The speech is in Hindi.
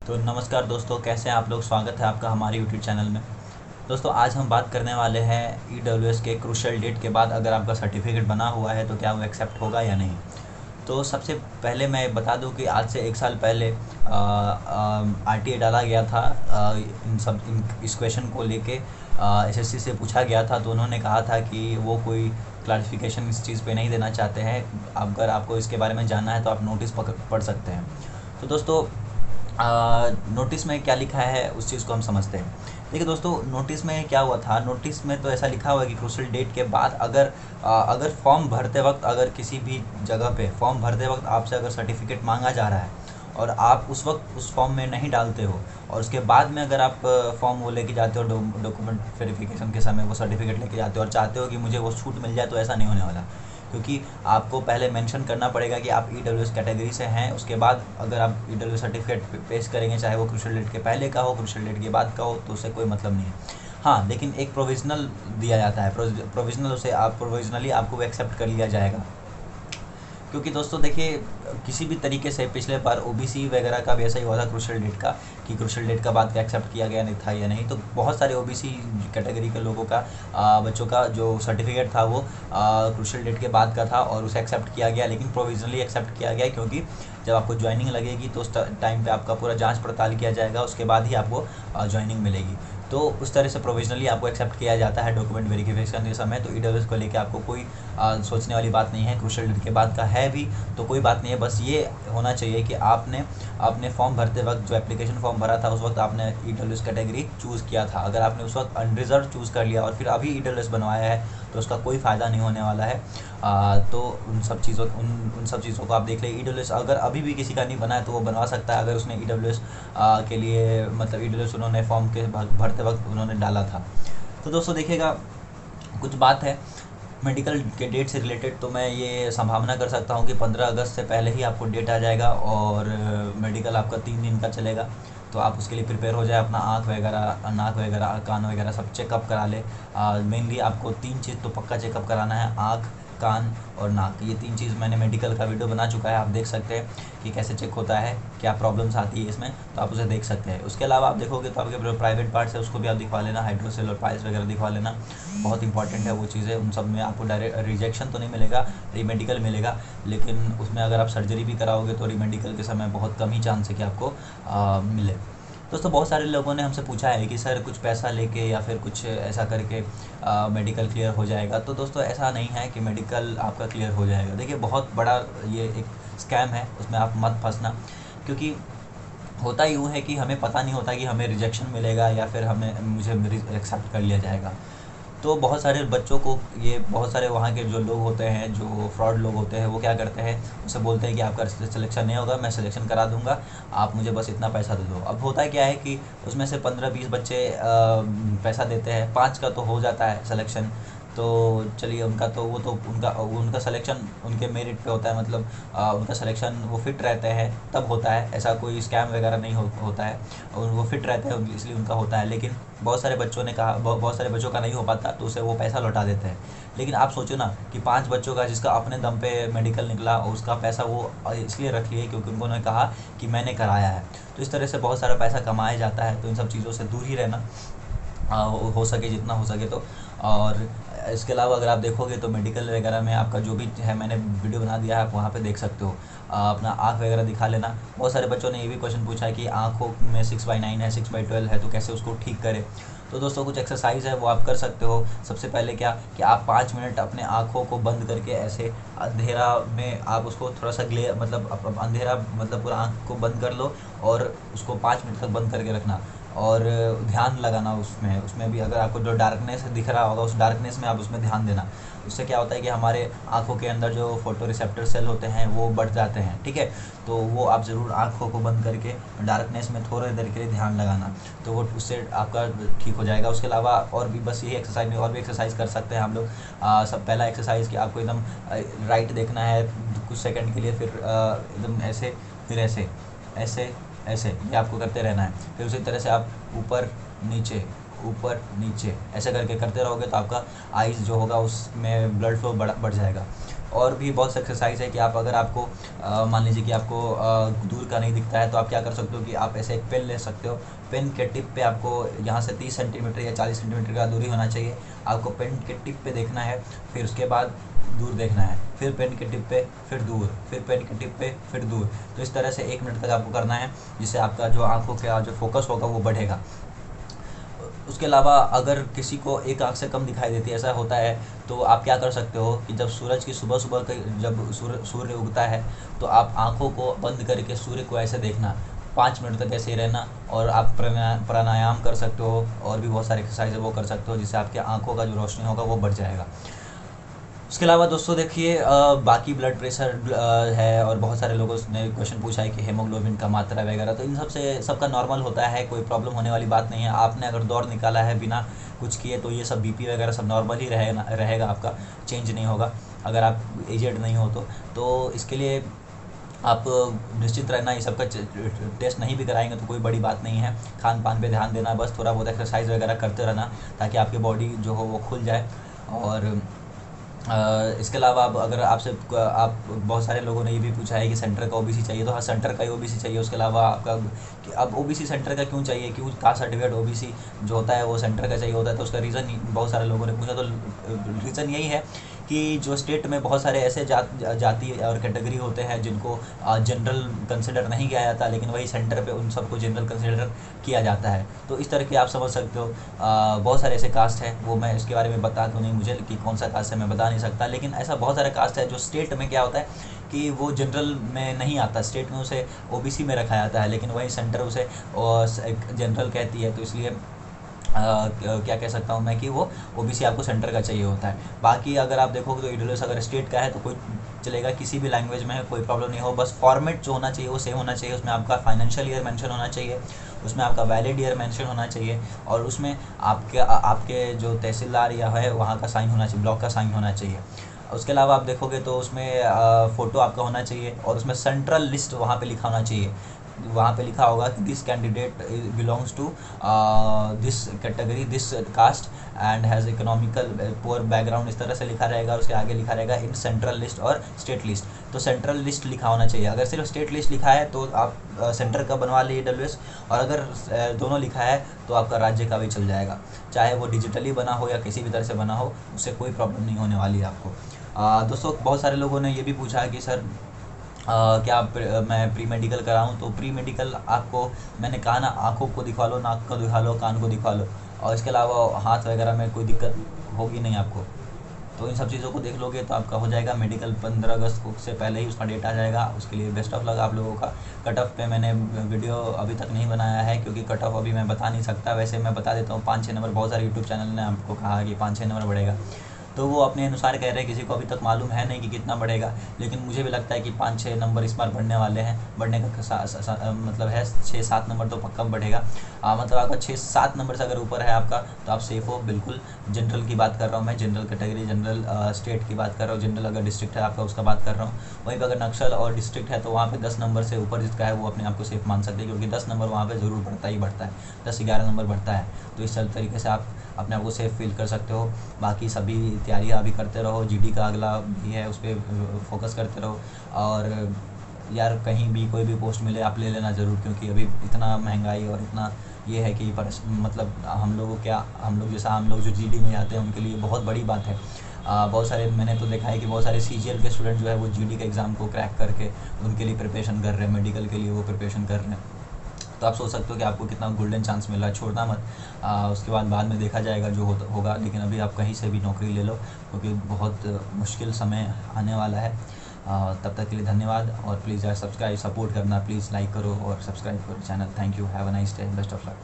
तो नमस्कार दोस्तों, कैसे हैं आप लोग। स्वागत है आपका हमारे यूट्यूब चैनल में। दोस्तों आज हम बात करने वाले हैं ईडब्ल्यूएस के क्रूशियल डेट के बाद अगर आपका सर्टिफिकेट बना हुआ है तो क्या वो एक्सेप्ट होगा या नहीं। तो सबसे पहले मैं बता दूं कि आज से 1 साल पहले आरटीए डाला गया था। इस क्वेश्चन को लेके एसएससी से पूछा गया था, तो उन्होंने कहा था कि वो कोई क्लैरिफिकेशन इस चीज़ पे नहीं देना चाहते हैं। अगर आपको इसके बारे में जानना है तो आप नोटिस पढ़ सकते हैं। तो दोस्तों नोटिस में क्या लिखा है उस चीज़ को हम समझते हैं। देखिए दोस्तों, नोटिस में क्या हुआ था। नोटिस में तो ऐसा लिखा हुआ है कि क्रूशियल डेट के बाद अगर फॉर्म भरते वक्त, अगर किसी भी जगह पे फॉर्म भरते वक्त आपसे अगर सर्टिफिकेट मांगा जा रहा है और आप उस वक्त उस फॉर्म में नहीं डालते हो और उसके बाद में अगर आप फॉर्म वो लेके जाते हो, डॉक्यूमेंट वेरिफिकेशन के समय वो सर्टिफिकेट लेके जाते हो और चाहते हो कि मुझे वो छूट मिल जाए, तो ऐसा नहीं होने वाला। क्योंकि आपको पहले मेंशन करना पड़ेगा कि आप ईडब्ल्यूएस कैटेगरी से हैं। उसके बाद अगर आप ईडब्ल्यूएस सर्टिफिकेट पेश करेंगे, चाहे वो क्रूशियल डेट के पहले का हो, क्रूशियल डेट के बाद का हो, तो उससे कोई मतलब नहीं है। हाँ, लेकिन एक प्रोविजनल दिया जाता है। प्रोविजनल उसे आप प्रोविजनली आपको एक्सेप्ट कर लिया जाएगा। क्योंकि दोस्तों देखिए, किसी भी तरीके से पिछले बार ओबीसी वगैरह का भी ऐसा ही हुआ था क्रूशियल डेट का, कि क्रूशियल डेट का बाद का एक्सेप्ट किया गया नहीं था या नहीं। तो बहुत सारे ओबीसी कैटेगरी के लोगों का बच्चों का जो सर्टिफिकेट था वो क्रूशियल डेट के बाद का था और उसे एक्सेप्ट किया गया, लेकिन प्रोविजनली एक्सेप्ट किया गया। क्योंकि जब आपको ज्वाइनिंग लगेगी तो उस टाइम पे आपका पूरा जांच पड़ताल किया जाएगा, उसके बाद ही आपको ज्वाइनिंग मिलेगी। तो उस तरह से प्रोविजनली आपको एक्सेप्ट किया जाता है डॉक्यूमेंट वेरिफिकेशन के समय। तो ईडब्ल्यूएस को लेकर आपको कोई सोचने वाली बात नहीं है। क्रूशियल डेट के बाद का है भी तो कोई बात नहीं है। बस ये होना चाहिए कि आपने अपने फॉर्म भरते वक्त, जो एप्लीकेशन फॉर्म भरा था, उस वक्त आपने ईडब्ल्यूएस कैटेगरी चूज़ किया था। अगर आपने उस वक्त अनरिजर्व चूज़ कर लिया और फिर अभी ईडब्ल्यूएस बनवाया है तो उसका कोई फ़ायदा नहीं होने वाला है। तो उन सब चीज़ों को आप देख लें। ईडब्ल्यूएस अगर अभी भी किसी का नहीं बना है तो वो बनवा सकता है, अगर उसने ईडब्ल्यूएस के लिए, मतलब ईडब्ल्यूएस उन्होंने फॉर्म के भरते वक्त उन्होंने डाला था। तो दोस्तों देखिएगा, कुछ बात है मेडिकल के डेट से रिलेटेड। तो मैं ये संभावना कर सकता हूँ कि 15 अगस्त से पहले ही आपको डेट आ जाएगा और मेडिकल आपका 3 दिन का चलेगा। तो आप उसके लिए प्रिपेयर हो जाए, अपना आँख वगैरह, नाक वगैरह, कान वगैरह सब चेकअप करा ले। मेनली आपको 3 चीज़ तो पक्का चेकअप कराना है: आँख, कान और नाक। ये 3 चीज़ मैंने मेडिकल का वीडियो बना चुका है, आप देख सकते हैं कि कैसे चेक होता है, क्या प्रॉब्लम्स आती है इसमें, तो आप उसे देख सकते हैं। उसके अलावा आप देखोगे तो आपके जो प्राइवेट पार्ट्स है उसको भी आप दिखवा लेना, हाइड्रोसेल और पाइल्स वगैरह दिखवा लेना। बहुत इंपॉर्टेंट है वो चीज़ें। उन सब में आपको डायरेक्ट रिजेक्शन तो नहीं मिलेगा, रीमेडिकल मिलेगा, लेकिन उसमें अगर आप सर्जरी भी कराओगे तो रीमेडिकल के समय बहुत कम ही चांस है कि आपको मिले। दोस्तों बहुत सारे लोगों ने हमसे पूछा है कि सर कुछ पैसा लेके या फिर कुछ ऐसा करके मेडिकल क्लियर हो जाएगा। तो दोस्तों ऐसा नहीं है कि मेडिकल आपका क्लियर हो जाएगा। देखिए बहुत बड़ा ये एक स्कैम है, उसमें आप मत फंसना। क्योंकि होता यूँ है कि हमें पता नहीं होता कि हमें रिजेक्शन मिलेगा या फिर मुझे एक्सेप्ट कर लिया जाएगा। तो बहुत सारे बच्चों को, ये बहुत सारे वहाँ के जो लोग होते हैं, जो फ्रॉड लोग होते हैं, वो क्या करते हैं, उसे बोलते हैं कि आपका सिलेक्शन नहीं होगा, मैं सिलेक्शन करा दूंगा, आप मुझे बस इतना पैसा दे दो। अब होता क्या है कि उसमें से 15-20 बच्चे पैसा देते हैं, 5 का तो हो जाता है सिलेक्शन। तो चलिए, उनका तो वो तो उनका सिलेक्शन उनके मेरिट पे होता है, मतलब उनका सिलेक्शन वो फिट रहते हैं तब होता है, ऐसा कोई स्कैम वगैरह नहीं होता है। और वो फिट रहते हैं इसलिए उनका होता है। लेकिन बहुत सारे बच्चों का नहीं हो पाता तो उसे वो पैसा लौटा देते हैं। लेकिन आप सोचो ना कि 5 बच्चों का जिसका अपने दम पे मेडिकल निकला और उसका पैसा वो इसलिए रख लिए क्योंकि उन्होंने कहा कि मैंने कराया है। तो इस तरह से बहुत सारा पैसा कमाया जाता है। तो इन सब चीज़ों से दूर ही रहना, हो सके जितना हो सके तो। और इसके अलावा अगर आप देखोगे तो मेडिकल वगैरह में आपका जो भी है, मैंने वीडियो बना दिया है, आप वहाँ पे देख सकते हो। अपना आँख वगैरह दिखा लेना। बहुत सारे बच्चों ने ये भी क्वेश्चन पूछा है कि आँखों में 6/9 है, 6/12 है, तो कैसे उसको ठीक करें। तो दोस्तों कुछ एक्सरसाइज है वो आप कर सकते हो। सबसे पहले क्या कि आप 5 मिनट अपने आँखों को बंद करके ऐसे अंधेरा में आप उसको थोड़ा सा मतलब अंधेरा, मतलब पूरा आँख को बंद कर लो और उसको 5 मिनट तक बंद करके रखना और ध्यान लगाना उसमें भी। अगर आपको जो डार्कनेस दिख रहा होगा उस डार्कनेस में आप उसमें ध्यान देना। उससे क्या होता है कि हमारे आँखों के अंदर जो फोटो रिसेप्टर सेल होते हैं वो बढ़ जाते हैं, ठीक है। तो वो आप ज़रूर आँखों को बंद करके डार्कनेस में थोड़ी देर के लिए ध्यान लगाना, तो वो उससे आपका ठीक हो जाएगा। उसके अलावा और भी बस यही एक्सरसाइज में और भी एक्सरसाइज कर सकते हैं हम लोग। सब पहला एक्सरसाइज कि आपको एकदम राइट देखना है कुछ सेकंड के लिए, फिर एकदम ऐसे, फिर ऐसे ऐसे ऐसे, ये आपको करते रहना है। फिर उसी तरह से आप ऊपर नीचे ऊपर नीचे ऐसे करके करते रहोगे तो आपका आइज़ जो होगा उसमें ब्लड फ्लो बढ़ जाएगा। और भी बहुत सी एक्सरसाइज है कि आप अगर आपको मान लीजिए कि आपको दूर का नहीं दिखता है तो आप क्या कर सकते हो कि आप ऐसे एक पेन ले सकते हो। पेन के टिप पे आपको यहाँ से 30 सेंटीमीटर या 40 सेंटीमीटर का दूरी होना चाहिए। आपको पेन के टिप पे देखना है, फिर उसके बाद दूर देखना है, फिर पेन के टिप पे, फिर दूर, फिर पेन के टिप पे, फिर दूर। तो इस तरह से 1 मिनट तक आपको करना है, जिससे आपका जो आँखों का जो फोकस होगा वो बढ़ेगा। उसके अलावा अगर किसी को एक आँख से कम दिखाई देती है, ऐसा होता है, तो आप क्या कर सकते हो कि जब सूरज की सुबह जब सूर्य उगता है तो आप आँखों को बंद करके सूर्य को ऐसे देखना, 5 मिनट तक ऐसे ही रहना। और आप प्राणायाम कर सकते हो, और भी बहुत सारे एक्सरसाइज है वो कर सकते हो, जिससे आपके आँखों का जो रोशनी होगा वो बढ़ जाएगा। उसके अलावा दोस्तों देखिए, बाकी ब्लड प्रेशर है, और बहुत सारे लोगों ने क्वेश्चन पूछा है कि हेमोग्लोबिन का मात्रा वगैरह, तो इन सब से सबका नॉर्मल होता है, कोई प्रॉब्लम होने वाली बात नहीं है। आपने अगर दौड़ निकाला है बिना कुछ किए तो ये सब बीपी वगैरह सब नॉर्मल ही रहेगा आपका, चेंज नहीं होगा अगर आप एजेड नहीं हो तो इसके लिए आप निश्चित रहना, ये सब का टेस्ट नहीं भी कराएंगे तो कोई बड़ी बात नहीं है। खान पान पे ध्यान देना, बस थोड़ा बहुत एक्सरसाइज वगैरह करते रहना, ताकि आपकी बॉडी जो हो वो खुल जाए। और इसके अलावा अब अगर आप बहुत सारे लोगों ने ये भी पूछा है कि सेंटर का ओबीसी चाहिए, तो हाँ, सेंटर का ही ओबीसी चाहिए। उसके अलावा आपका कि अब ओबीसी सेंटर का क्यों चाहिए, क्यों कास्ट सर्टिफिकेट ओबीसी जो होता है वो सेंटर का चाहिए होता है, तो उसका रीज़न बहुत सारे लोगों ने पूछा, तो रीज़न यही है कि जो स्टेट में बहुत सारे ऐसे जाति और कैटेगरी होते हैं जिनको जनरल कंसिडर नहीं किया जाता, लेकिन वही सेंटर पे उन सबको जनरल कंसिडर किया जाता है। तो इस तरह की आप समझ सकते हो, बहुत सारे ऐसे कास्ट हैं, वो मैं इसके बारे में बता तो नहीं मुझे कि कौन सा कास्ट है, मैं बता नहीं सकता, लेकिन ऐसा बहुत सारा कास्ट है जो स्टेट में क्या होता है कि वो जनरल में नहीं आता, स्टेट में उसे ओबीसी में रखा जाता है, लेकिन वही सेंटर उसे जनरल कहती है। तो इसलिए क्या कह सकता हूँ मैं कि वो ओबीसी आपको सेंटर का चाहिए होता है। बाकी अगर आप देखोगे तो ईडब्ल्यूएस अगर स्टेट का है तो कोई चलेगा, किसी भी लैंग्वेज में है, कोई प्रॉब्लम नहीं हो, बस फॉर्मेट जो होना चाहिए वो सेम होना चाहिए। उसमें आपका फाइनेंशियल ईयर मेंशन होना चाहिए, उसमें आपका वैलिड ईयर मेंशन होना चाहिए, और उसमें आपके जो तहसीलदार या है वहाँ का साइन होना चाहिए, ब्लॉक का साइन होना चाहिए। उसके अलावा आप देखोगे तो उसमें फ़ोटो आपका होना चाहिए, और उसमें सेंट्रल लिस्ट वहाँ पे लिखा होना चाहिए। वहाँ पे लिखा होगा कि this candidate belongs to this category, this caste and has economical poor background, इस तरह से लिखा रहेगा। उसके आगे लिखा रहेगा इन सेंट्रल लिस्ट और स्टेट लिस्ट। तो सेंट्रल लिस्ट लिखा होना चाहिए। अगर सिर्फ स्टेट लिस्ट लिखा है तो आप सेंटर का बनवा लिए ईडब्ल्यूएस, और अगर दोनों लिखा है तो आपका राज्य का भी चल जाएगा, चाहे वो डिजिटली बना हो या किसी भी तरह से बना हो, उससे कोई प्रॉब्लम नहीं होने वाली है आपको। दोस्तों बहुत सारे लोगों ने ये भी पूछा है कि सर क्या मैं प्री मेडिकल कराऊँ, तो प्री मेडिकल आपको मैंने कहा ना, आँखों को दिखवा लो, नाक को दिखा लो, कान को दिखवा लो, और इसके अलावा हाथ वगैरह में कोई दिक्कत होगी नहीं आपको। तो इन सब चीज़ों को देख लोगे तो आपका हो जाएगा मेडिकल। 15 अगस्त को से पहले ही उसका डेट आ जाएगा। उसके लिए बेस्ट ऑफ लक आप लोगों का। कट ऑफ पे मैंने वीडियो अभी तक नहीं बनाया है, क्योंकि कट ऑफ अभी मैं बता नहीं सकता। वैसे मैं बता देता हूँ 5-6 नंबर, बहुत सारे यूट्यूब चैनल ने आपको कहा कि 5-6 नंबर बढ़ेगा, तो वो अपने अनुसार कह रहे हैं, किसी को अभी तक मालूम है नहीं कि कितना बढ़ेगा, लेकिन मुझे भी लगता है कि 5-6 नंबर इस बार बढ़ने वाले हैं। बढ़ने का मतलब है 6-7 नंबर तो पक्का बढ़ेगा। मतलब आपका 6-7 नंबर से अगर ऊपर है आपका तो आप सेफ़ हो बिल्कुल। जनरल की बात कर रहा हूँ मैं, जनरल कैटेगरी, जनरल स्टेट की बात कर रहा हूँ। जनरल अगर डिस्ट्रिक्ट है आपका उसका बात कर रहा हूँ। वहीं पर अगर नक्सल और डिस्ट्रिक्ट है तो वहाँ पे 10 नंबर से ऊपर जिसका है वो अपने आप को सेफ मान सकते हैं, क्योंकि 10 नंबर वहाँ पे ज़रूर बढ़ता ही बढ़ता है, 10-11 नंबर बढ़ता है। तो इस तरीके से आप अपने आप को सेफ फील कर सकते हो। बाकी सभी तैयारियाँ अभी करते रहो, जीडी का अगला भी है उस पर फोकस करते रहो। और यार कहीं भी कोई भी पोस्ट मिले आप ले लेना ज़रूर, क्योंकि अभी इतना महंगाई और इतना ये है कि मतलब हम लोग जो जीडी में जाते हैं उनके लिए बहुत बड़ी बात है। बहुत सारे मैंने तो देखा है कि बहुत सारे सीजीएल के स्टूडेंट जो है वो जीडी के एग्ज़ाम को क्रैक करके उनके लिए प्रिपरेशन कर रहे हैं, मेडिकल के लिए वो प्रिपरेशन कर रहे हैं। तो आप सोच सकते हो कि आपको कितना गोल्डन चांस मिल रहा है, छोड़ना मत। उसके बाद में देखा जाएगा जो होगा, लेकिन अभी आप कहीं से भी नौकरी ले लो, क्योंकि बहुत मुश्किल समय आने वाला है। तब तक के लिए धन्यवाद, और प्लीज़ यार सब्सक्राइब सपोर्ट करना, प्लीज़ लाइक करो और सब्सक्राइब करो channel. Thank you, have a nice day, best of luck.